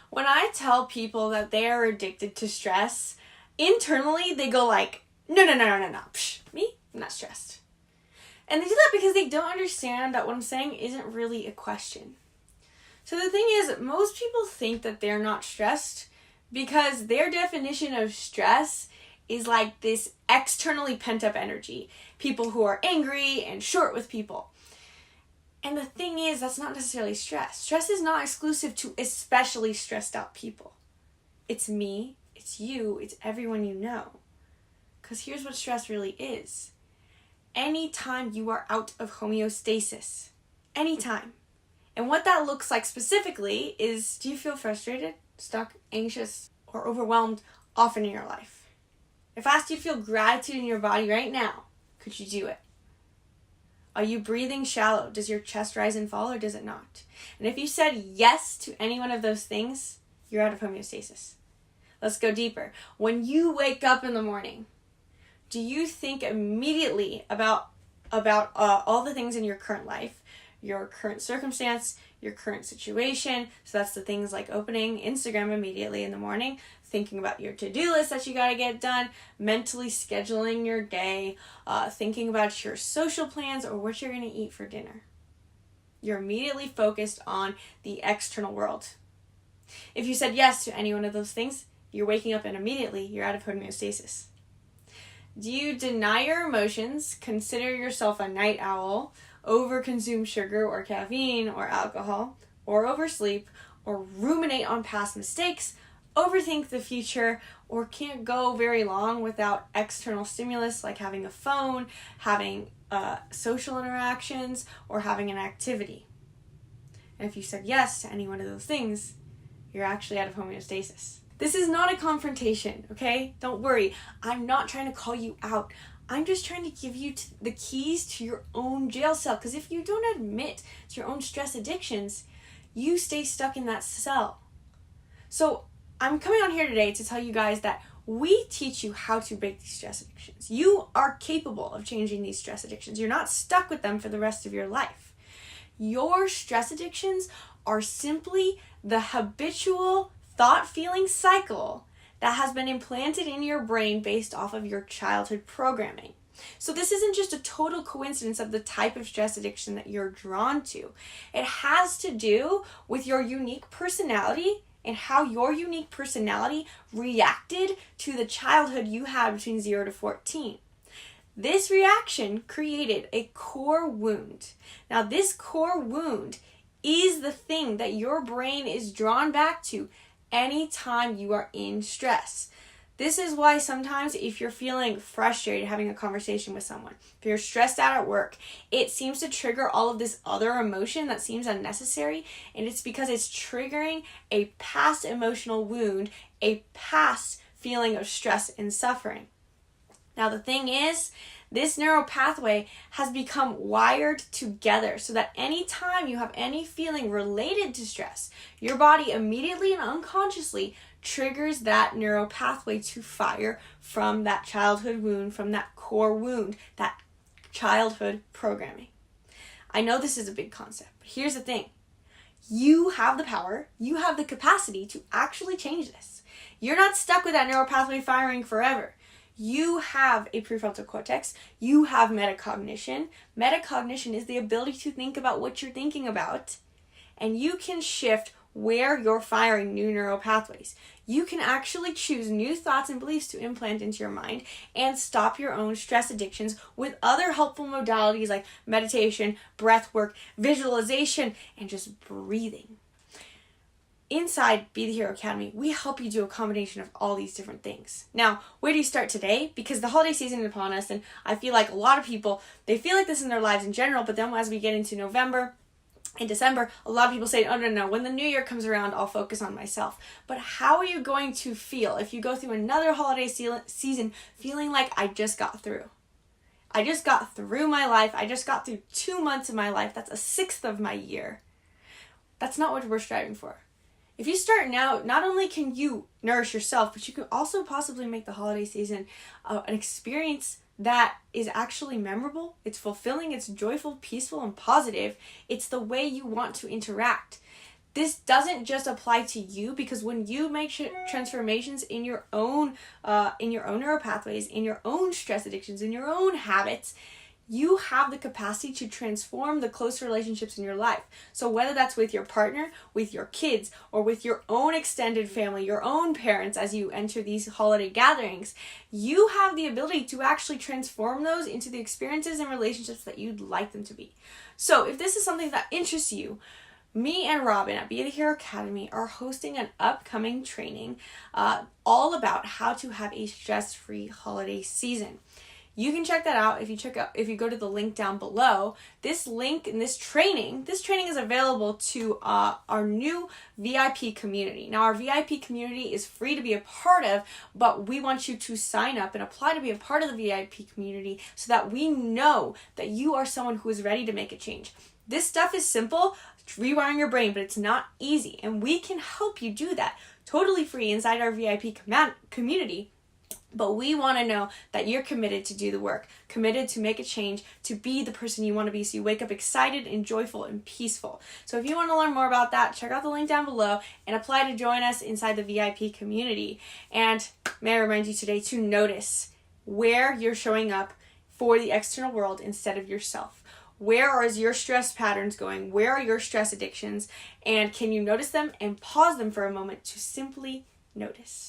When I tell people that they are addicted to stress, internally they go like, no. Psh, me? I'm not stressed. And they do that because they don't understand that what I'm saying isn't really a question. So the thing is, most people think that they're not stressed because their definition of stress is like this externally pent up energy. People who are angry and short with people. And the thing is, that's not necessarily stress. Stress is not exclusive to especially stressed out people. It's me, it's you, it's everyone you know. Because here's what stress really is. Anytime you are out of homeostasis. Anytime. And what that looks like specifically is, do you feel frustrated, stuck, anxious, or overwhelmed often in your life? If I asked you to feel gratitude in your body right now, could you do it? Are you breathing shallow? Does your chest rise and fall, or does it not? And if you said yes to any one of those things, you're out of homeostasis. Let's go deeper. When you wake up in the morning, do you think immediately about all the things in your current life, your current circumstance, your current situation? So that's the things like opening Instagram immediately in the morning, thinking about your to-do list that you got to get done, mentally scheduling your day, thinking about your social plans or what you're going to eat for dinner. You're immediately focused on the external world. If you said yes to any one of those things, you're waking up and immediately you're out of homeostasis. Do you deny your emotions, consider yourself a night owl, overconsume sugar or caffeine or alcohol, or oversleep, or ruminate on past mistakes, overthink the future, or can't go very long without external stimulus like having a phone, having social interactions, or having an activity? And if you said yes to any one of those things, you're actually out of homeostasis. This is not a confrontation, okay? Don't worry. I'm not trying to call you out. I'm just trying to give you the keys to your own jail cell. Because if you don't admit to your own stress addictions, you stay stuck in that cell. So I'm coming on here today to tell you guys that we teach you how to break these stress addictions. You are capable of changing these stress addictions. You're not stuck with them for the rest of your life. Your stress addictions are simply the habitual thought-feeling cycle that has been implanted in your brain based off of your childhood programming. So this isn't just a total coincidence of the type of stress addiction that you're drawn to. It has to do with your unique personality and how your unique personality reacted to the childhood you had between 0 to 14. This reaction created a core wound. Now, this core wound is the thing that your brain is drawn back to anytime you are in stress. This is why sometimes if you're feeling frustrated having a conversation with someone, if you're stressed out at work, it seems to trigger all of this other emotion that seems unnecessary, and it's because it's triggering a past emotional wound, a past feeling of stress and suffering. Now the thing is, this neural pathway has become wired together so that anytime you have any feeling related to stress, your body immediately and unconsciously triggers that neural pathway to fire from that childhood wound, from that core wound, that childhood programming. I know this is a big concept, but here's the thing. You have the power, you have the capacity to actually change this. You're not stuck with that neural pathway firing forever. You have a prefrontal cortex. You have metacognition. Metacognition is the ability to think about what you're thinking about, and you can shift where you're firing new neural pathways. You can actually choose new thoughts and beliefs to implant into your mind and stop your own stress addictions with other helpful modalities like meditation, breath work, visualization, and just breathing. Inside Be the Hero Academy, we help you do a combination of all these different things. Now, where do you start today? Because the holiday season is upon us, and I feel like a lot of people, they feel like this in their lives in general, but then as we get into November and December, a lot of people say, oh, no, when the new year comes around, I'll focus on myself. But how are you going to feel if you go through another holiday season feeling like I just got through? I just got through my life. I just got through 2 months of my life. That's a sixth of my year. That's not what we're striving for. If you start now, not only can you nourish yourself, but you can also possibly make the holiday season an experience that is actually memorable. It's fulfilling, it's joyful, peaceful, and positive. It's the way you want to interact. this doesn't just apply to you, because when you make transformations in your own neural pathways, in your own stress addictions, in your own habits, you have the capacity to transform the close relationships in your life. So whether that's with your partner, with your kids, or with your own extended family, your own parents, as you enter these holiday gatherings, you have the ability to actually transform those into the experiences and relationships that you'd like them to be. So if this is something that interests you, me and Robin at Be the Hero Academy are hosting an upcoming training all about how to have a stress-free holiday season. You can check that out if you go to the link down below. This link and this training is available to our new VIP community. Now, our VIP community is free to be a part of, but we want you to sign up and apply to be a part of the VIP community so that we know that you are someone who is ready to make a change. This stuff is simple, rewiring your brain, but it's not easy, and we can help you do that totally free inside our VIP community. But we want to know that you're committed to do the work, committed to make a change, to be the person you want to be, so you wake up excited and joyful and peaceful. So if you want to learn more about that, check out the link down below and apply to join us inside the VIP community. And may I remind you today to notice where you're showing up for the external world instead of yourself. Where is your stress patterns going? Where are your stress addictions? And can you notice them and pause them for a moment to simply notice?